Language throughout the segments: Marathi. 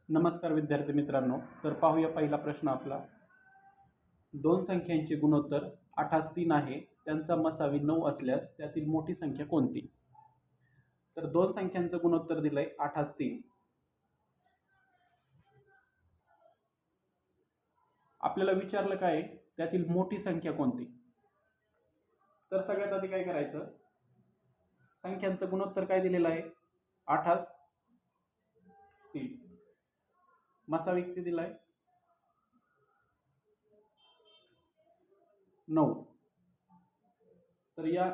नमस्कार विद्यार्थी मित्रांनो. तर पाहूया पहिला प्रश्न आपला. दोन संख्यांचे गुणोत्तर 8:3 आहे. त्यांचा मसावी 9 असल्यास त्यातील मोठी संख्या कोणती? तर दोन संख्यांचं गुणोत्तर दिलंय 8:3. आपल्याला विचारलं काय त्यातील मोठी संख्या कोणती? तर सगळ्यात आधी काय करायचं, संख्यांचं गुणोत्तर काय दिलेलं आहे 8:3. मसावी किती दिलाय 9. तर या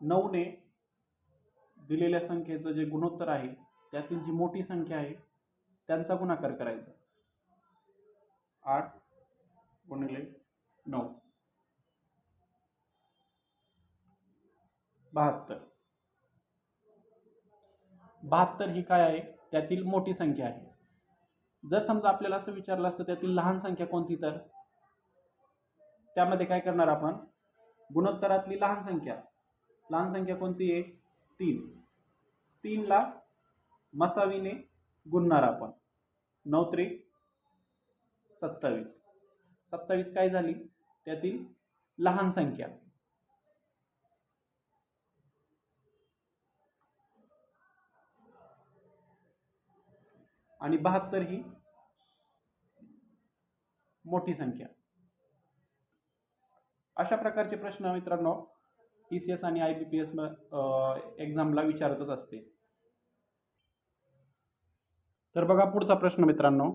9 ने दिलेल्या संख्येचं जे गुणोत्तर आहे त्यातील जी मोठी संख्या आहे त्यांचा गुणाकार करायचा. 8 गुणिले 9 72. 72 ही काय आहे त्यातील मोठी संख्या आहे. जर समजा आपल्याला असं विचारलं असतं त्यातील लहान संख्या कोणती, तर त्यामध्ये काय करणार आपण, गुणोत्तरातली लहान संख्या कोणती आहे 3. 3 ला मसावीने गुणणार आपण. 9 त्रिक 27. 27 काय झाली त्यातील लहान संख्या. आणि 72 ही मोठी संख्या. अशा प्रकारचे प्रश्न मित्रांनो TCS आणि IBPS एक्झामला विचारतच असते. तर बघा पुढचा प्रश्न मित्रांनो.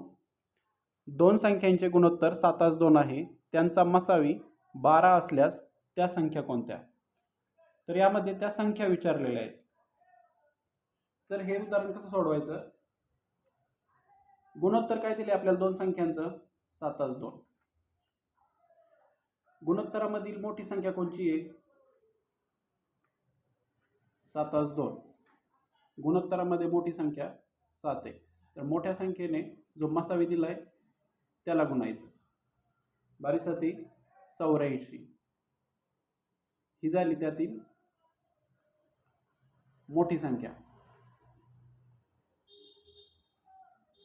दोन संख्यांचे गुणोत्तर 7:2 आहे. त्यांचा मसावी 12 असल्यास त्या संख्या कोणत्या? तर यामध्ये त्या संख्या विचारलेल्या आहेत. तर हे उदाहरण कसं सोडवायचं, गुणोत्तर काय दिले आपल्याला दोन संख्यांचं 7:2. गुणोत्तरामधील मोठी संख्या कोणची आहे 7:2. गुणोत्तरामध्ये मोठी संख्या 7 आहे. तर मोठ्या संख्येने जो मसावी दिलाय त्याला गुणायचं. 12 84 ही झाली त्यातील मोठी संख्या.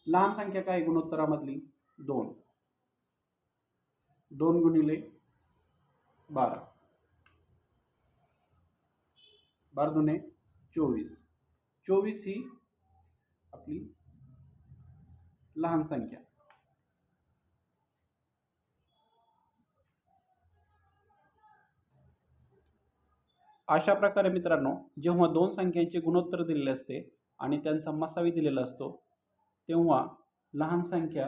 लहान संख्या काय गुणोत्तरामधली 2. 2 गुणिले 12. 12 दुने 24. 24 ही आपली लहान संख्या. अशा प्रकारे मित्रांनो जेव्हा दोन संख्यांचे गुणोत्तर दिलेले असते आणि त्यांचा मसावी दिलेला असतो तेव्हा लहान संख्या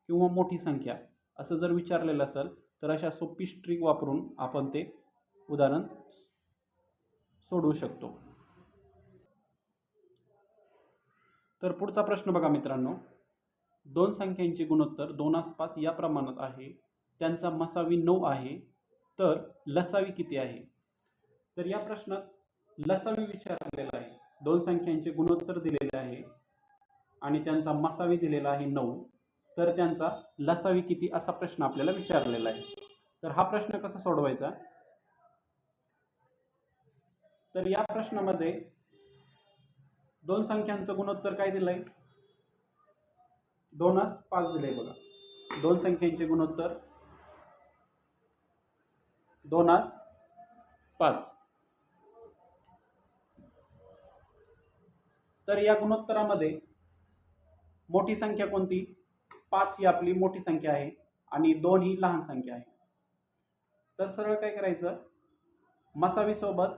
किंवा मोठी संख्या असं जर विचारलेलं असेल तर अशा सोपी ट्रिक वापरून आपण ते उदाहरण सोडवू शकतो. तर पुढचा प्रश्न बघा मित्रांनो. दोन संख्यांचे गुणोत्तर 2:5 या प्रमाणात आहे. त्यांचा मसावी 9 आहे. तर लसावी किती आहे? तर या प्रश्नात लसावी विचारलेला आहे. दोन संख्यांचे गुणोत्तर दिलेले आहे आणि त्यांचा मसावी दिलेला आहे 9. तर त्यांचा लसावी किती असा प्रश्न आपल्याला विचारलेला आहे. तर हा प्रश्न कसा सोडवायचा, तर या प्रश्नामध्ये दोन संख्यांचं गुणोत्तर काय दिलंय 2:5 दिलंय. बघा दोन संख्यांचे गुणोत्तर 2:5. तर या गुणोत्तरामध्ये मोठी संख्या कोणती 5 ही आपली मोठी संख्या आहे आणि 2 ही लहान संख्या आहे. तर सरळ काय करायचं, मसावी सोबत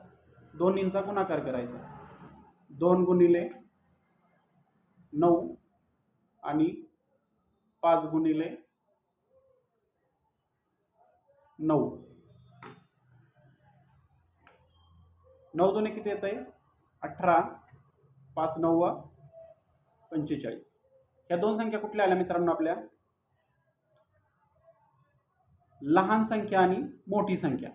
दोन्हींचा गुणाकार करायचा. 2 गुणिले 9 आणि 5 गुणिले 9. 9 दुने किती येत आहे 18. 5 9 45. या दोन संख्या कुठल्या आल्या मित्रांनो आपल्या, लहान संख्या आणि मोठी संख्या.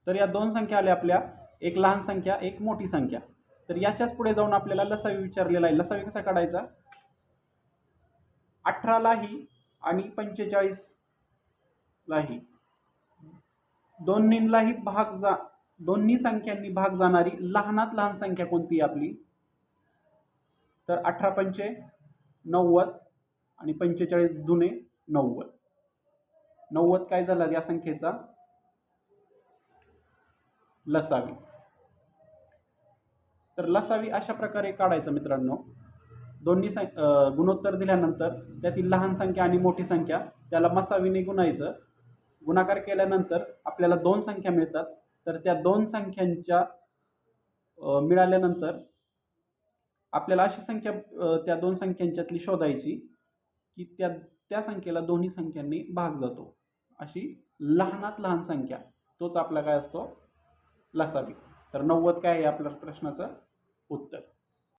तर या दोन संख्या आल्या आपल्या, एक लहान संख्या एक मोठी संख्या. तर याच्याच पुढे जाऊन आपल्याला लसावी विचारलेला आहे. लसावी कसा काढायचा, 18 लाही आणि 45 लाही दोन्हींलाही भाग दोन्ही संख्यांनी भाग जाणारी लहानात लहान संख्या कोणती आहे आपली? तर 18 पंचे 90 आणि 45 दुने 90. 90 काय झाला या संख्येचा? लसावी. तर लसावी अशा प्रकारे काढायचं मित्रांनो. दोन्ही गुणोत्तर दिल्यानंतर त्यातील लहान संख्या आणि मोठी संख्या त्याला मसावीने गुणायचं. गुणाकार केल्यानंतर आपल्याला दोन संख्या मिळतात. तर त्या दोन संख्यांच्या मिळाल्यानंतर आपल्याला अशी संख्या त्या दोन संख्यांच्यातली शोधायची की त्या संख्येला दोन्ही संख्यांनी भाग जातो. अशी लहानात लहान संख्या, तोच आपला काय असतो? लसावी. तर 90 काय आहे आपल्या प्रश्नाचं उत्तर.